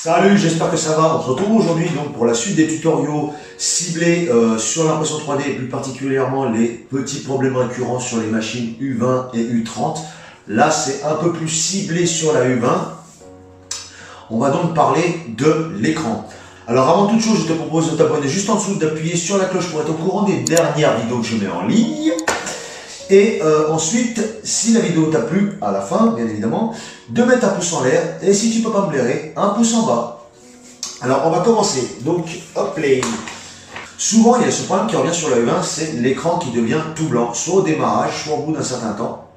Salut, j'espère que ça va. On se retrouve aujourd'hui donc pour la suite des tutoriaux ciblés sur l'impression 3D et plus particulièrement les petits problèmes récurrents sur les machines U20 et U30. Là, c'est un peu plus ciblé sur la U20. On va donc parler de l'écran. Alors avant toute chose, je te propose de t'abonner juste en dessous, d'appuyer sur la cloche pour être au courant des dernières vidéos que je mets en ligne. Et ensuite, si la vidéo t'a plu, à la fin, bien évidemment, de mettre un pouce en l'air. Et si tu peux pas me blairer, un pouce en bas. Alors, on va commencer. Donc, hop là. Souvent, il y a ce problème qui revient sur la U20, c'est l'écran qui devient tout blanc, soit au démarrage, soit au bout d'un certain temps.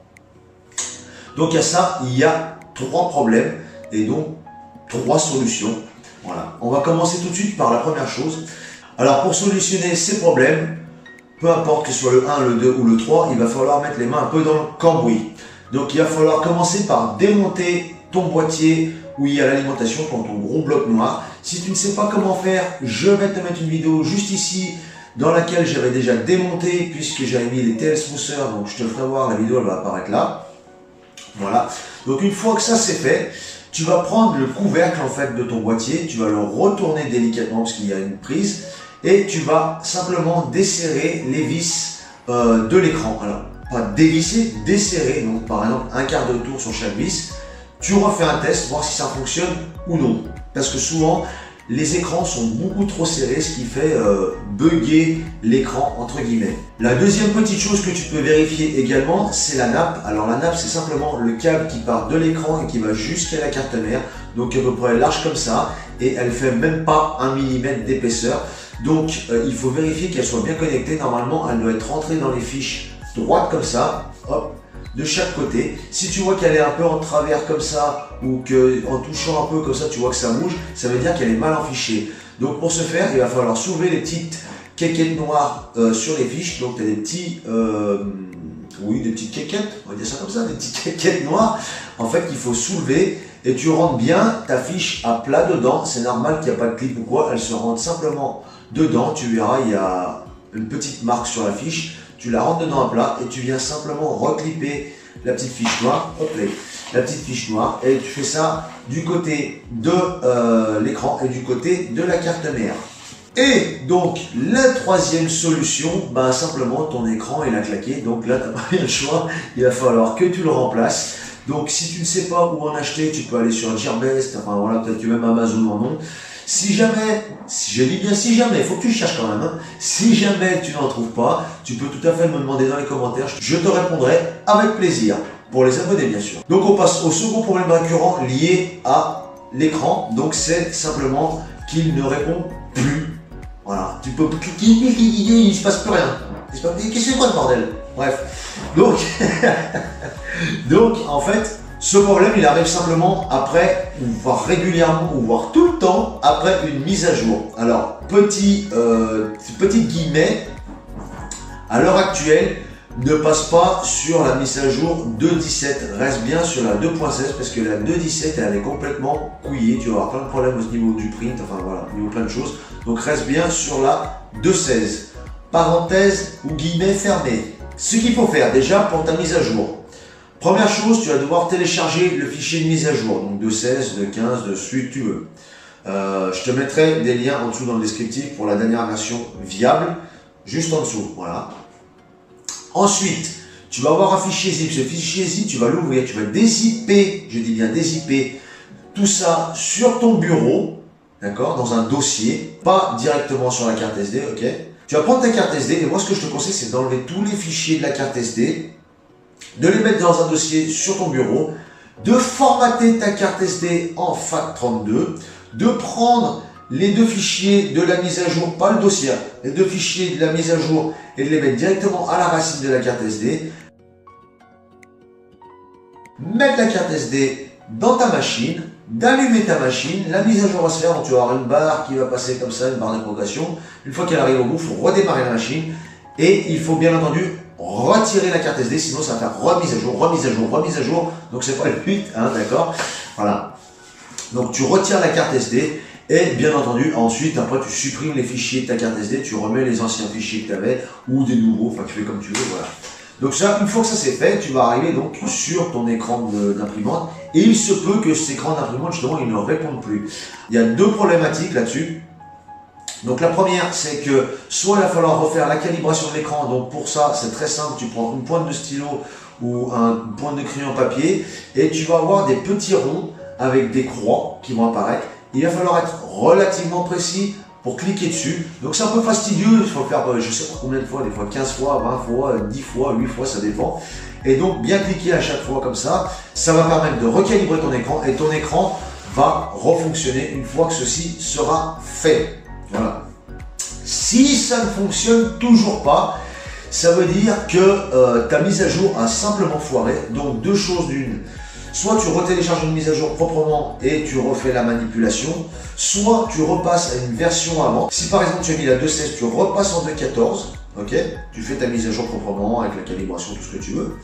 Donc, il y a ça, il y a trois problèmes et donc trois solutions. Voilà. On va commencer tout de suite par la première chose. Alors, pour solutionner ces problèmes, peu importe que ce soit le 1, le 2 ou le 3, il va falloir mettre les mains un peu dans le cambouis. Donc il va falloir commencer par démonter ton boîtier où il y a l'alimentation, ton gros bloc noir. Si tu ne sais pas comment faire, je vais te mettre une vidéo juste ici dans laquelle j'avais déjà démonté puisque j'avais mis les TL Smoother, donc je te ferai voir, la vidéo elle va apparaître là. Voilà. Donc une fois que ça c'est fait, tu vas prendre le couvercle en fait de ton boîtier, tu vas le retourner délicatement parce qu'il y a une prise. Et tu vas simplement desserrer les vis de l'écran. Alors, pas dévisser, desserrer. Donc, par exemple, un quart de tour sur chaque vis. Tu refais un test, voir si ça fonctionne ou non. Parce que souvent, les écrans sont beaucoup trop serrés, ce qui fait bugger l'écran, entre guillemets. La deuxième petite chose que tu peux vérifier également, c'est la nappe. Alors, la nappe, c'est simplement le câble qui part de l'écran et qui va jusqu'à la carte mère. Donc, à peu près large comme ça. Et elle fait même pas 1 mm d'épaisseur. Donc, il faut vérifier qu'elle soit bien connectée. Normalement, elle doit être rentrée dans les fiches droites comme ça, hop, de chaque côté. Si tu vois qu'elle est un peu en travers comme ça, ou qu'en touchant un peu comme ça, tu vois que ça bouge, ça veut dire qu'elle est mal enfichée. Donc, pour ce faire, il va falloir soulever les petites quéquettes noires sur les fiches. Donc, tu as des petits, des petites quéquettes, on va dire ça comme ça, des petites quéquettes noires. En fait, il faut soulever. Et tu rentres bien ta fiche à plat dedans. C'est normal qu'il n'y a pas de clip ou quoi. Elle se rentre simplement dedans. Tu verras, il y a une petite marque sur la fiche. Tu la rentres dedans à plat et tu viens simplement reclipper la petite fiche noire. Hop là, la petite fiche noire. Et tu fais ça du côté de l'écran et du côté de la carte mère. Et donc, la troisième solution, simplement ton écran il a claqué. Donc là, tu n'as pas bien le choix. Il va falloir que tu le remplaces. Donc, si tu ne sais pas où en acheter, tu peux aller sur Gearbest, enfin voilà, peut-être que même Amazon en ont. Si jamais, je dis bien si jamais, il faut que tu cherches quand même, hein. Si jamais tu n'en trouves pas, tu peux tout à fait me demander dans les commentaires, je te répondrai avec plaisir, pour les abonnés bien sûr. Donc, on passe au second problème récurrent lié à l'écran. Donc, c'est simplement qu'il ne répond plus. Voilà, tu peux cliquer, il ne se passe plus rien. Qu'est-ce que c'est quoi le bordel? Bref, donc en fait, ce problème il arrive simplement après, ou voire régulièrement, ou voire tout le temps après une mise à jour. Alors, petit guillemets, à l'heure actuelle, ne passe pas sur la mise à jour 2.17, reste bien sur la 2.16 parce que la 2.17 elle est complètement couillée, tu vas avoir plein de problèmes au niveau du print, enfin voilà, au niveau plein de choses. Donc reste bien sur la 2.16. Parenthèse ou guillemets fermés. Ce qu'il faut faire déjà pour ta mise à jour. Première chose, tu vas devoir télécharger le fichier de mise à jour, donc de 16, de 15, de celui que tu veux. Je te mettrai des liens en dessous dans le descriptif pour la dernière version viable, juste en dessous, voilà. Ensuite, tu vas avoir un fichier zip. Ce fichier zip, tu vas l'ouvrir, tu vas dézipper, je dis bien dézipper, tout ça sur ton bureau, d'accord, dans un dossier, pas directement sur la carte SD, ok. Tu vas prendre ta carte SD et moi ce que je te conseille c'est d'enlever tous les fichiers de la carte SD, de les mettre dans un dossier sur ton bureau, de formater ta carte SD en FAT32, de prendre les deux fichiers de la mise à jour, pas le dossier, les deux fichiers de la mise à jour et de les mettre directement à la racine de la carte SD, mettre la carte SD dans ta machine, d'allumer ta machine, la mise à jour va se faire, donc tu vas avoir une barre qui va passer comme ça, une barre de progression. Une fois qu'elle arrive au bout, il faut redémarrer la machine et il faut bien entendu retirer la carte SD, sinon ça va faire remise à jour, remise à jour, remise à jour, donc c'est pas le but, hein, d'accord. Voilà, donc tu retires la carte SD et bien entendu ensuite après tu supprimes les fichiers de ta carte SD, tu remets les anciens fichiers que tu avais ou des nouveaux, enfin tu fais comme tu veux, voilà. Donc ça, une fois que ça c'est fait, tu vas arriver donc sur ton écran d'imprimante et il se peut que cet écran d'imprimante justement il ne réponde plus. Il y a deux problématiques là-dessus. Donc la première, c'est que soit il va falloir refaire la calibration de l'écran, donc pour ça c'est très simple, tu prends une pointe de stylo ou une pointe de crayon papier et tu vas avoir des petits ronds avec des croix qui vont apparaître. Il va falloir être relativement précis pour cliquer dessus. Donc c'est un peu fastidieux, il faut le faire je sais pas combien de fois, des fois 15 fois, 20 fois, 10 fois, 8 fois, ça dépend. Et donc bien cliquer à chaque fois comme ça va permettre de recalibrer ton écran et ton écran va refonctionner une fois que ceci sera fait. Voilà. Si ça ne fonctionne toujours pas, ça veut dire que ta mise à jour a simplement foiré. Donc deux choses d'une. Soit tu retélécharges une mise à jour proprement et tu refais la manipulation, soit tu repasses à une version avant. Si par exemple tu as mis la 2.16, tu repasses en 2.14, ok, tu fais ta mise à jour proprement avec la calibration, tout ce que tu veux,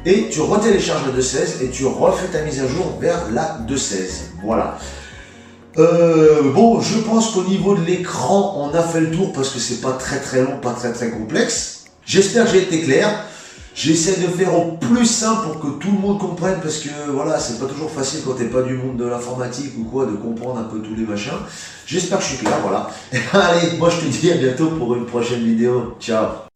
et tu retélécharges la 2.16 et tu refais ta mise à jour vers la 2.16. Voilà. Bon, je pense qu'au niveau de l'écran, on a fait le tour parce que c'est pas très long, pas très complexe. J'espère que j'ai été clair. J'essaie de faire au plus simple pour que tout le monde comprenne parce que voilà, c'est pas toujours facile quand t'es pas du monde de l'informatique ou quoi de comprendre un peu tous les machins. J'espère que je suis clair, voilà. Allez, moi je te dis à bientôt pour une prochaine vidéo. Ciao.